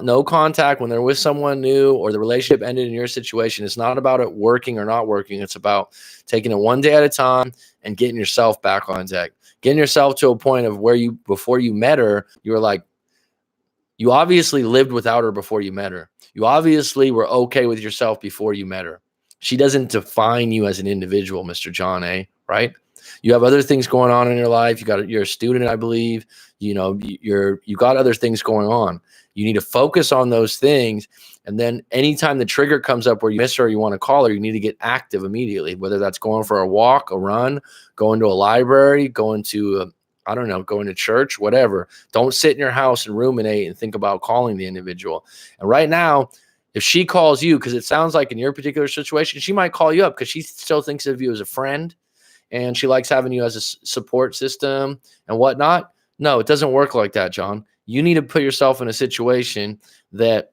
No contact when they're with someone new or the relationship ended in your situation. It's not about it working or not working. It's about taking it one day at a time and getting yourself back on deck. Getting yourself to a point of where before you met her, you were like, you obviously lived without her before you met her. You obviously were okay with yourself before you met her. She doesn't define you as an individual, Mr. John A., right? You have other things going on in your life. You're a student, I believe. You got other things going on. You need to focus on those things. And then anytime the trigger comes up where you miss her or you want to call her, you need to get active immediately, whether that's going for a walk, a run, going to a library, going to going to church, whatever. Don't sit in your house and ruminate and think about calling the individual. And right now, if she calls you, because it sounds like in your particular situation, she might call you up because she still thinks of you as a friend and she likes having you as a support system and whatnot. No, it doesn't work like that, John. You need to put yourself in a situation that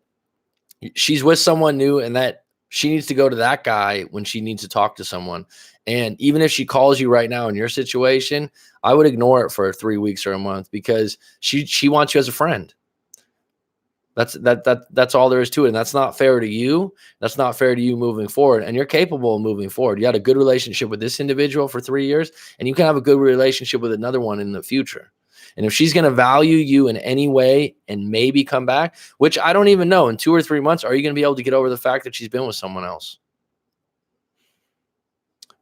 she's with someone new and that she needs to go to that guy when she needs to talk to someone. And even if she calls you right now in your situation, I would ignore it for 3 weeks or a month because she wants you as a friend. That's all there is to it. And that's not fair to you. That's not fair to you moving forward. And you're capable of moving forward. You had a good relationship with this individual for 3 years, and you can have a good relationship with another one in the future. And if she's going to value you in any way and maybe come back, which I don't even know, in 2 or 3 months, are you going to be able to get over the fact that she's been with someone else?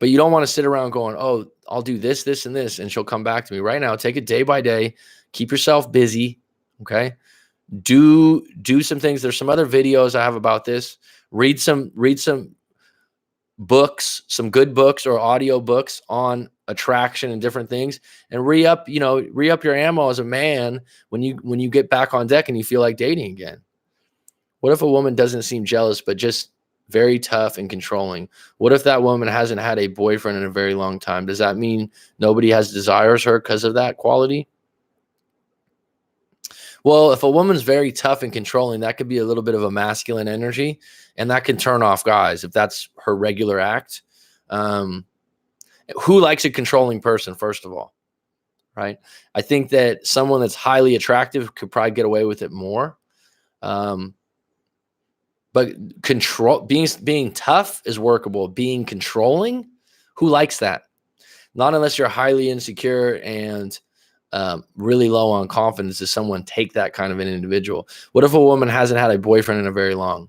But you don't want to sit around going, oh, I'll do this, this, and this, and she'll come back to me. Right now, take it day by day. Keep yourself busy, okay? Do some things. There's some other videos I have about this. Read some books, some good books or audio books on attraction and different things, and re-up your ammo as a man when you get back on deck and you feel like dating again. What if a woman doesn't seem jealous but just very tough and controlling? What if that woman hasn't had a boyfriend in a very long time? Does that mean nobody has desires her because of that quality? Well, if a woman's very tough and controlling, that could be a little bit of a masculine energy, and that can turn off guys if that's her regular act. Who likes a controlling person, first of all, right? I think that someone that's highly attractive could probably get away with it more. But being tough is workable. Being controlling, who likes that? Not unless you're highly insecure and really low on confidence. Does someone take that kind of an individual? What if a woman hasn't had a boyfriend in a very long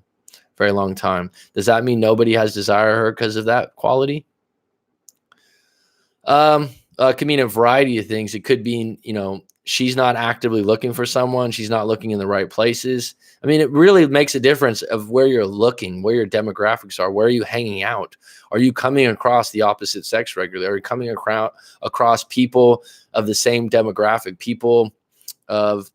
time? Does that mean nobody has desire her because of that quality? It could mean a variety of things. It could mean, she's not actively looking for someone. She's not looking in the right places. I mean, it really makes a difference of where you're looking, where your demographics are, where are you hanging out? Are you coming across the opposite sex regularly? Are you coming across people of the same demographic, people of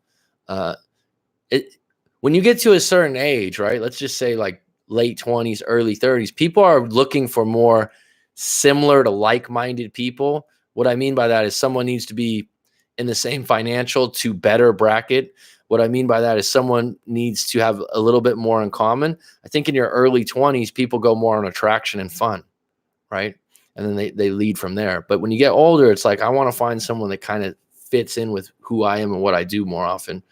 it? When you get to a certain age, right? Let's just say like late 20s, early 30s, people are looking for more similar to like-minded people. What I mean by that is someone needs to be in the same financial to better bracket. What I mean by that is someone needs to have a little bit more in common. I think in your early 20s, people go more on attraction and fun, right? And then they lead from there. But when you get older, it's like, I want to find someone that kind of fits in with who I am and what I do more often.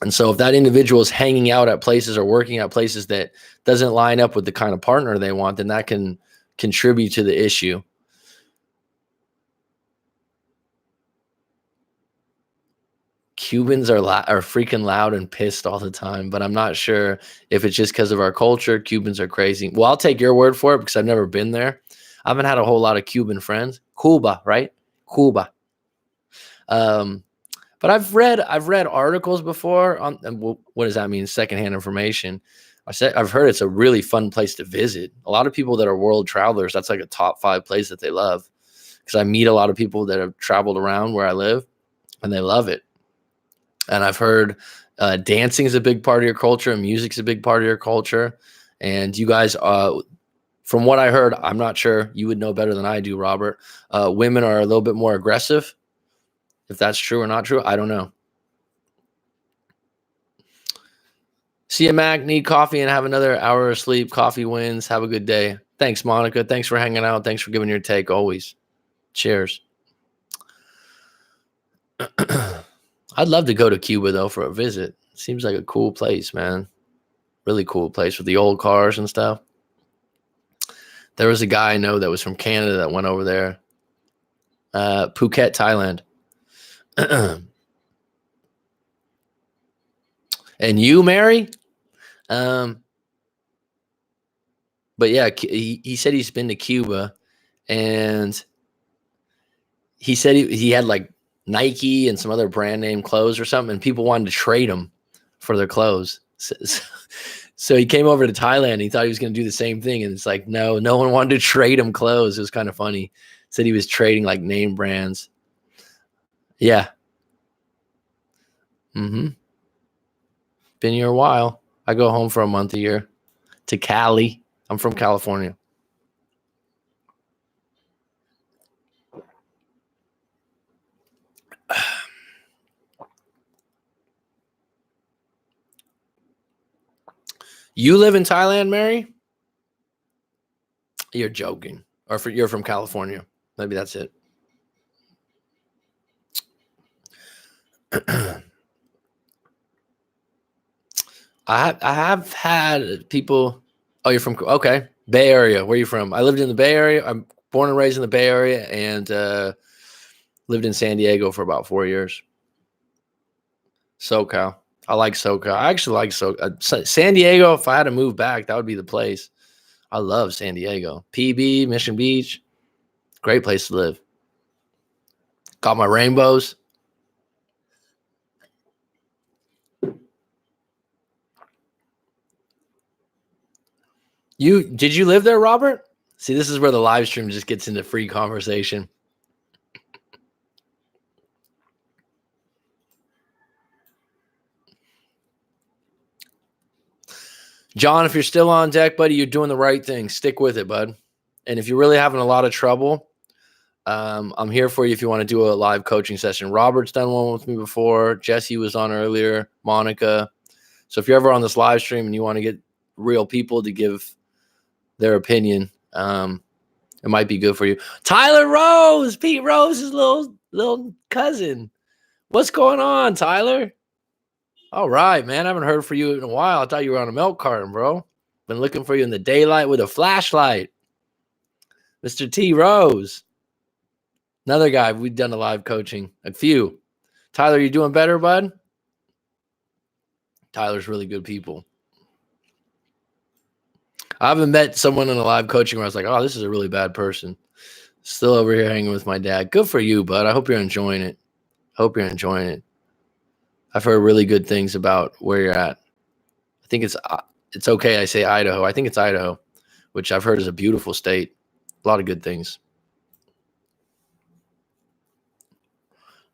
And so if that individual is hanging out at places or working at places that doesn't line up with the kind of partner they want, then that can contribute to the issue. Cubans are freaking loud and pissed all the time, but I'm not sure if it's just because of our culture. Cubans are crazy. Well, I'll take your word for it because I've never been there. I haven't had a whole lot of Cuban friends. Cuba, right? Cuba. But I've read articles before on, and what does that mean? Secondhand information. I've heard it's a really fun place to visit. A lot of people that are world travelers, that's like a top 5 place that they love. Because I meet a lot of people that have traveled around where I live, and they love it. And I've heard dancing is a big part of your culture, and music's a big part of your culture. And you guys, from what I heard, I'm not sure, you would know better than I do, Robert. Women are a little bit more aggressive. If that's true or not true, I don't know. See you, Mac. Need coffee and have another hour of sleep. Coffee wins. Have a good day. Thanks, Monica. Thanks for hanging out. Thanks for giving your take always. Cheers. I'd love to go to Cuba, though, for a visit. Seems like a cool place, man. Really cool place with the old cars and stuff. There was a guy I know that was from Canada that went over there. Phuket, Thailand. And you, Mary? But yeah, he said he's been to Cuba, and he said he had like Nike and some other brand name clothes or something, and people wanted to trade him for their clothes. So he came over to Thailand. And he thought he was going to do the same thing, and it's like no one wanted to trade him clothes. It was kind of funny. Said he was trading like name brands. Yeah. Mm-hmm. Been here a while. I go home for a month a year to Cali. I'm from California. You live in Thailand, Mary? You're joking. Or you're from California. Maybe that's it. I have had people. Oh, you're from okay, Bay Area. Where are you from? I lived in the Bay Area. I'm born and raised in the Bay Area, and lived in San Diego for about 4 years. SoCal. I like SoCal. I actually like San Diego. If I had to move back, that would be the place. I love San Diego. PB, Mission Beach, great place to live. Got my rainbows. Did you live there, Robert? See, this is where the live stream just gets into free conversation. John, if you're still on deck, buddy, you're doing the right thing. Stick with it, bud. And if you're really having a lot of trouble, I'm here for you if you want to do a live coaching session. Robert's done one with me before. Jesse was on earlier. Monica. So if you're ever on this live stream and you want to get real people to give their opinion, it might be good for you. Tyler Rose, Pete Rose's little cousin. What's going on, Tyler? All right, man. I haven't heard from you in a while. I thought you were on a milk carton, bro. Been looking for you in the daylight with a flashlight. Mr. T. Rose. Another guy. We've done a live coaching. A few. Tyler, you doing better, bud? Tyler's really good people. I haven't met someone in a live coaching where I was like, oh, this is a really bad person. Still over here hanging with my dad. Good for you, bud. I hope you're enjoying it. Hope you're enjoying it. I've heard really good things about where you're at. I think it's okay I say Idaho. I think it's Idaho, which I've heard is a beautiful state. A lot of good things.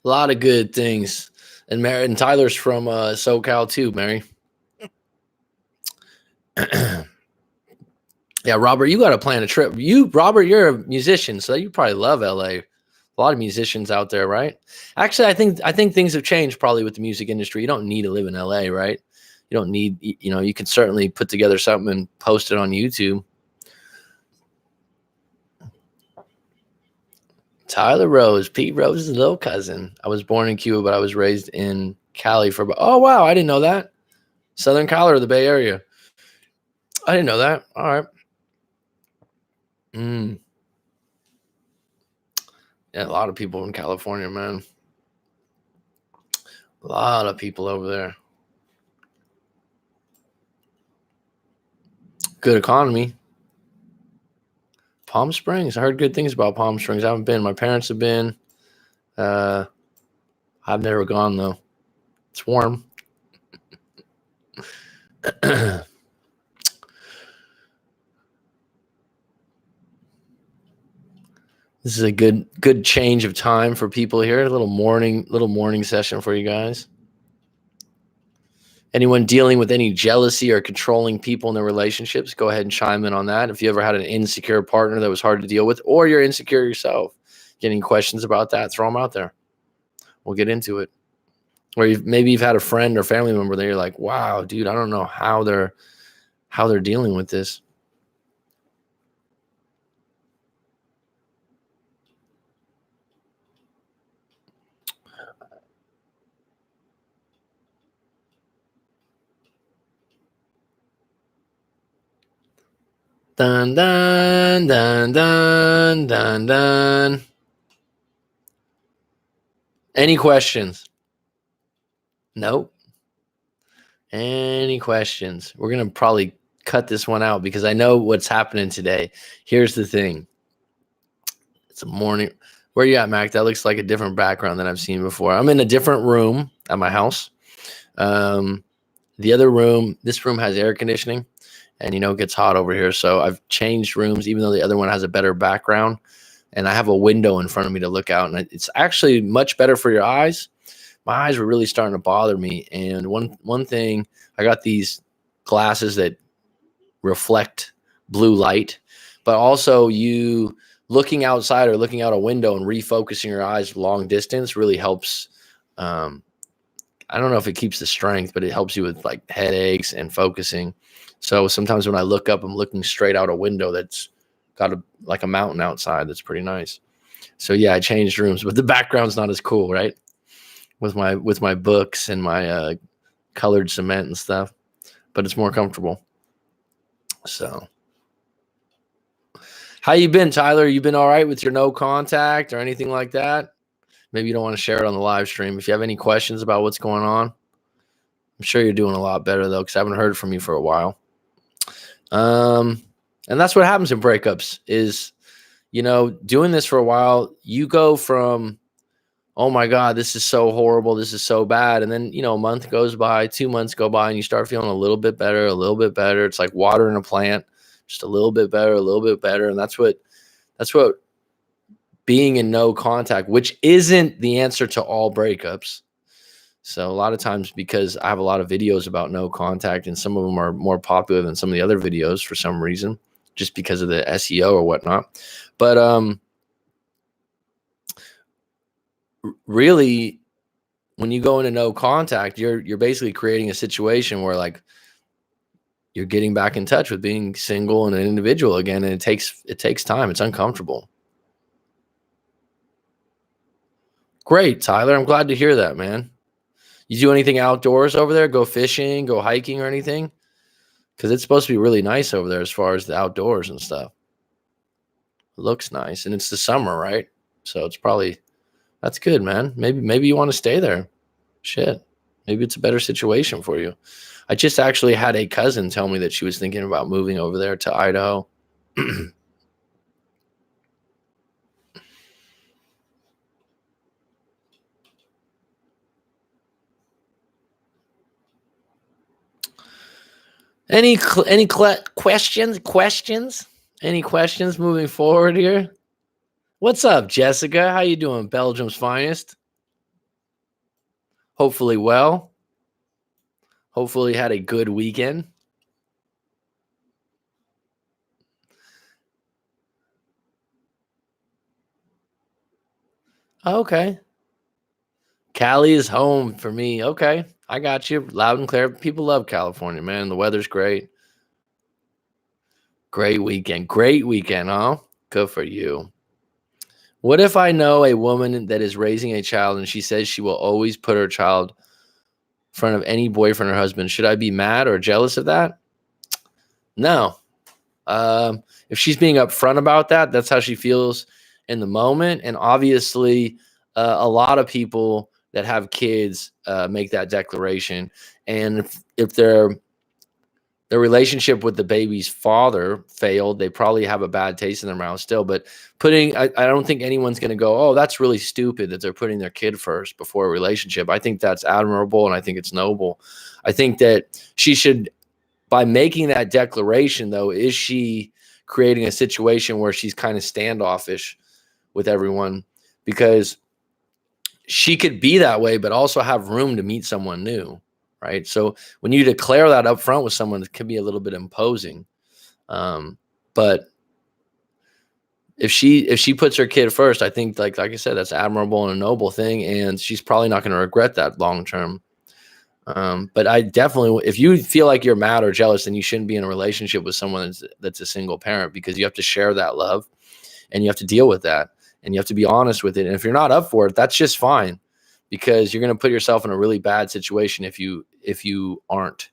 A lot of good things. And Tyler's from SoCal too, Mary. Yeah, Robert, you got to plan a trip. Robert, you're a musician, so you probably love LA. A lot of musicians out there, right? Actually, I think things have changed probably with the music industry. You don't need to live in LA, right? You don't need, you can certainly put together something and post it on YouTube. Tyler Rose, Pete Rose's little cousin. I was born in Cuba, but I was raised in Cali oh, wow, I didn't know that. Southern Cali or the Bay Area. I didn't know that. All right. Yeah, a lot of people in California, man. A lot of people over there. Good economy. Palm Springs. I heard good things about Palm Springs. I haven't been. My parents have been. I've never gone, though. It's warm. This is a good change of time for people here. A little morning session for you guys. Anyone dealing with any jealousy or controlling people in their relationships, go ahead and chime in on that. If you ever had an insecure partner that was hard to deal with, or you're insecure yourself, getting questions about that, throw them out there. We'll get into it. Or maybe you've had a friend or family member that you're like, wow, dude, I don't know how they're dealing with this. Dun, dun, dun, dun, dun, dun. Any questions? Nope. Any questions? We're going to probably cut this one out because I know what's happening today. Here's the thing. It's a morning. Where you at, Mac? That looks like a different background than I've seen before. I'm in a different room at my house. The other room, this room has air conditioning, and it gets hot over here. So I've changed rooms, even though the other one has a better background, and I have a window in front of me to look out, and it's actually much better for your eyes. My eyes were really starting to bother me, and one thing, I got these glasses that reflect blue light, but also you looking outside or looking out a window and refocusing your eyes long distance really helps. I don't know if it keeps the strength, but it helps you with like headaches and focusing. So sometimes when I look up, I'm looking straight out a window that's got like a mountain outside. That's pretty nice. So yeah, I changed rooms, but the background's not as cool, right? With my books and my colored cement and stuff, but it's more comfortable. So how you been, Tyler? You been all right with your no contact or anything like that? Maybe you don't want to share it on the live stream. If you have any questions about what's going on, I'm sure you're doing a lot better though, because I haven't heard from you for a while. And that's what happens in breakups is, doing this for a while, you go from, oh my God, this is so horrible, this is so bad. And then, a month goes by, 2 months go by, and you start feeling a little bit better, a little bit better. It's like watering a plant, just a little bit better, a little bit better. And that's what being in no contact, which isn't the answer to all breakups. So a lot of times, because I have a lot of videos about no contact, and some of them are more popular than some of the other videos for some reason, just because of the SEO or whatnot. But really, when you go into no contact, you're basically creating a situation where like you're getting back in touch with being single and an individual again, and it takes time. It's uncomfortable. Great, Tyler. I'm glad to hear that, man. You do anything outdoors over there? Go fishing, go hiking or anything? Because it's supposed to be really nice over there as far as the outdoors and stuff. It looks nice, and it's the summer, right? So that's good, man. Maybe you want to stay there. Shit. Maybe it's a better situation for you. I just actually had a cousin tell me that she was thinking about moving over there to Idaho. Any questions? Any questions moving forward here? What's up, Jessica? How you doing, Belgium's finest? Hopefully well. Hopefully had a good weekend. Okay. Cali is home for me. Okay. I got you loud and clear. People love California, man. The weather's great. Great weekend, huh? Good for you. What if I know a woman that is raising a child and she says she will always put her child in front of any boyfriend or husband? Should I be mad or jealous of that? No. If she's being upfront about that, that's how she feels in the moment. And obviously, a lot of people that have kids make that declaration. And if their relationship with the baby's father failed, they probably have a bad taste in their mouth still. But I don't think anyone's going to go, oh, that's really stupid that they're putting their kid first before a relationship. I think that's admirable, and I think it's noble. I think that she should, by making that declaration, though, is she creating a situation where she's kind of standoffish with everyone? Because she could be that way, but also have room to meet someone new. Right. So when you declare that up front with someone, it can be a little bit imposing. But if she puts her kid first, I think like I said, that's admirable and a noble thing. And she's probably not going to regret that long term. But I definitely, if you feel like you're mad or jealous, then you shouldn't be in a relationship with someone that's a single parent, because you have to share that love and you have to deal with that and you have to be honest with it. And if you're not up for it, that's just fine, because you're going to put yourself in a really bad situation if you aren't.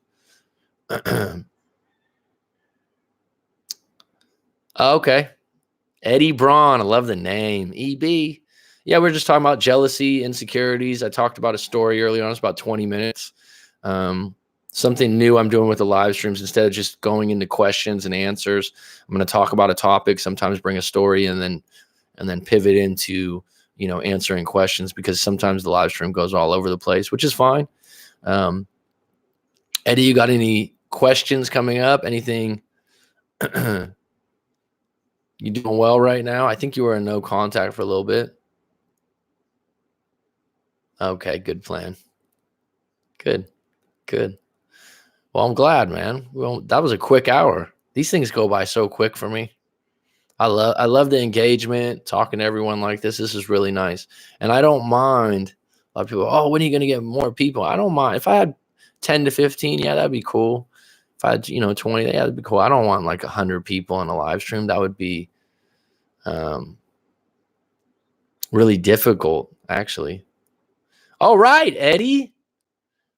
Okay. Eddie Braun. I love the name. EB. Yeah, we're just talking about jealousy, insecurities. I talked about a story earlier on. It's about 20 minutes. Something new I'm doing with the live streams, instead of just going into questions and answers, I'm going to talk about a topic, sometimes bring a story, and then and then pivot into, answering questions, because sometimes the live stream goes all over the place, which is fine. Eddie, you got any questions coming up? Anything? You doing well right now? I think you were in no contact for a little bit. Okay, good plan. Good. Well, I'm glad, man. Well, that was a quick hour. These things go by so quick for me. I love the engagement, talking to everyone like this. This is really nice. And I don't mind. A lot of people, oh, when are you going to get more people? I don't mind. If I had 10 to 15, yeah, that'd be cool. If I had, 20, yeah, that'd be cool. I don't want like 100 people on a live stream. That would be really difficult, actually. All right, Eddie.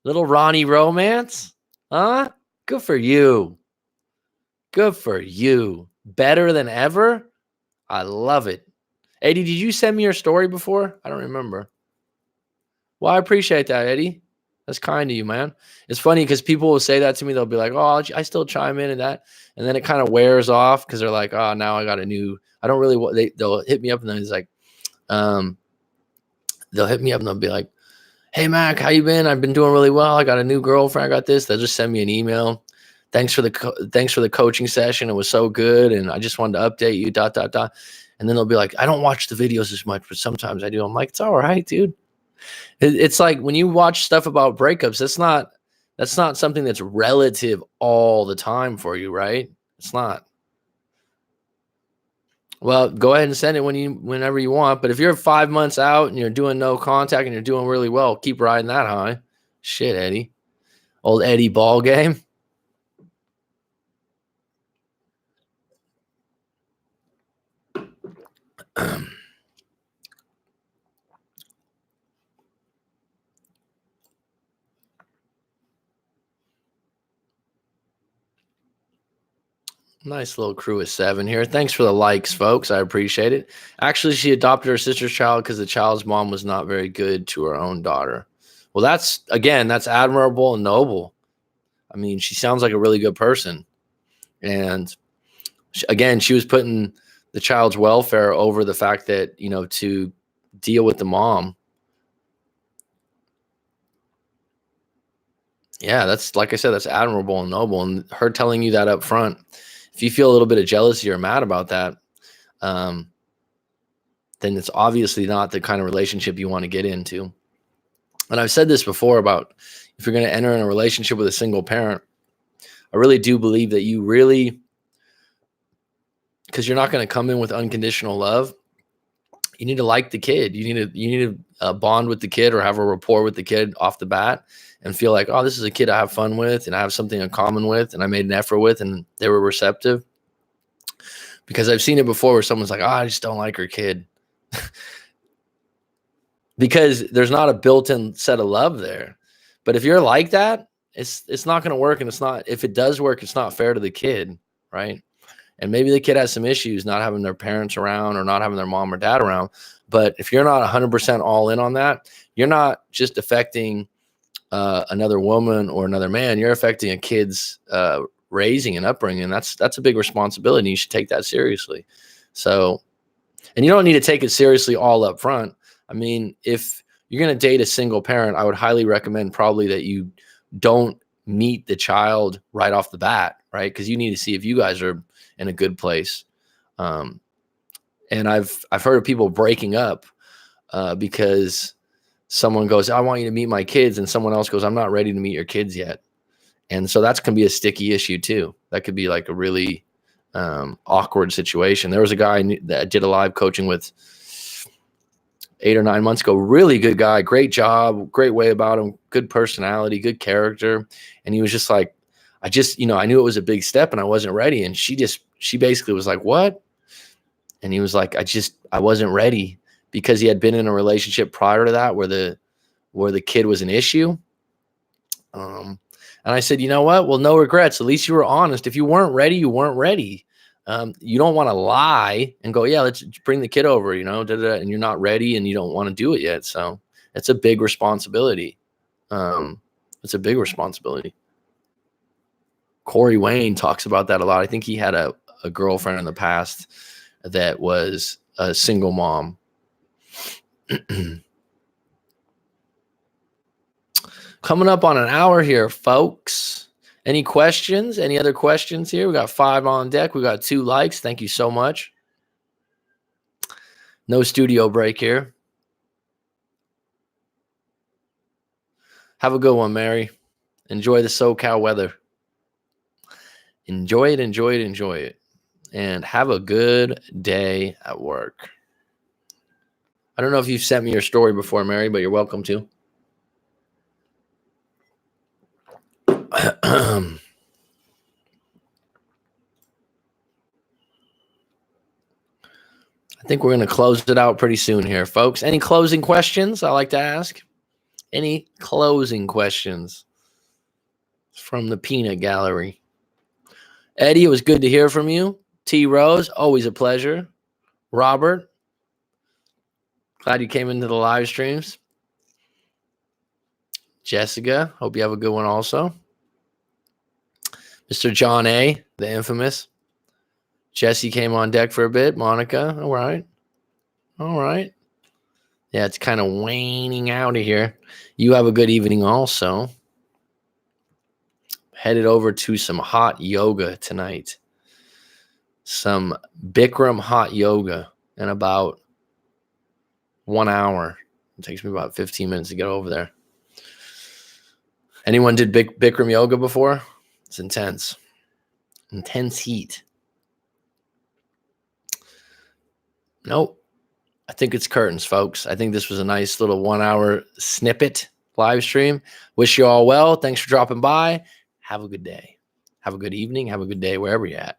Little Ronnie romance. Huh? Good for you. Good for you. Better than ever? I love it. Eddie, did you send me your story before? I don't remember. Well, I appreciate that, Eddie. That's kind of you, man. It's funny because people will say that to me. They'll be like, oh, I still chime in and that. And then it kind of wears off because they're like, oh, now I got a new, I don't really want, they'll hit me up and then it's like, they'll hit me up and they'll be like, hey, Mac, how you been? I've been doing really well. I got a new girlfriend. I got this. They'll just send me an email. Thanks for the coaching session. It was so good. And I just wanted to update you, ... And then they'll be like, I don't watch the videos as much, but sometimes I do. I'm like, it's all right, dude. It's like when you watch stuff about breakups, that's not something that's relative all the time for you, right? It's not. Well, go ahead and send it whenever you want. But if you're 5 months out and you're doing no contact and you're doing really well, keep riding that high. Shit, Eddie. Old Eddie ball game. Nice little crew of 7 here. Thanks for the likes, folks. I appreciate it. Actually, she adopted her sister's child because the child's mom was not very good to her own daughter. Well, that's admirable and noble. I mean, she sounds like a really good person. And she was putting the child's welfare over the fact that, to deal with the mom. Yeah, that's, like I said, that's admirable and noble. And her telling you that up front, if you feel a little bit of jealousy or mad about that, then it's obviously not the kind of relationship you want to get into. And I've said this before about if you're going to enter in a relationship with a single parent, I really do believe that because you're not going to come in with unconditional love. You need to like the kid. You need to bond with the kid or have a rapport with the kid off the bat and feel like, oh, this is a kid I have fun with and I have something in common with and I made an effort with and they were receptive. Because I've seen it before where someone's like, oh, I just don't like her kid. Because there's not a built-in set of love there. But if you're like that, it's not going to work. And if it does work, it's not fair to the kid, right? And maybe the kid has some issues not having their parents around or not having their mom or dad around. But if you're not 100% all in on that, you're not just affecting another woman or another man. You're affecting a kid's raising and upbringing. That's a big responsibility. You should take that seriously. So, and you don't need to take it seriously all up front. I mean, if you're going to date a single parent, I would highly recommend probably that you don't meet the child right off the bat, right? Because you need to see if you guys are in a good place. And I've heard of people breaking up because someone goes, I want you to meet my kids. And someone else goes, I'm not ready to meet your kids yet. And so that's going to be a sticky issue too. That could be like a really awkward situation. There was a guy that I did a live coaching with 8 or 9 months ago. Really good guy, great job, great way about him, good personality, good character. And he was just like, I knew it was a big step and I wasn't ready. And she basically was like, what? And he was like, I wasn't ready, because he had been in a relationship prior to that where the kid was an issue. And I said, you know what? Well, no regrets. At least you were honest. If you weren't ready, you weren't ready. You don't want to lie and go, yeah, let's bring the kid over, and you're not ready and you don't want to do it yet. So it's a big responsibility. It's a big responsibility. Corey Wayne talks about that a lot. I think he had a girlfriend in the past that was a single mom. Coming up on an hour here, folks. Any questions? Any other questions here? We got 5 on deck. We got 2 likes. Thank you so much. No studio break here. Have a good one, Mary. Enjoy the SoCal weather. Enjoy it, enjoy it, enjoy it. And have a good day at work. I don't know if you've sent me your story before, Mary, but you're welcome to. I think we're going to close it out pretty soon here, folks. Any closing questions I like to ask? Any closing questions from the peanut gallery? Eddie, it was good to hear from you. T. Rose, always a pleasure. Robert, glad you came into the live streams. Jessica, hope you have a good one also. Mr. John A., the infamous. Jesse came on deck for a bit. Monica, all right. All right. Yeah, it's kind of waning out of here. You have a good evening also. Headed over to some hot yoga tonight. Some Bikram hot yoga in about 1 hour. It takes me about 15 minutes to get over there. Anyone did Bikram yoga before? It's intense. Intense heat. Nope. I think it's curtains, folks. I think this was a nice little 1 hour snippet live stream. Wish you all well. Thanks for dropping by. Have a good day. Have a good evening. Have a good day wherever you're at.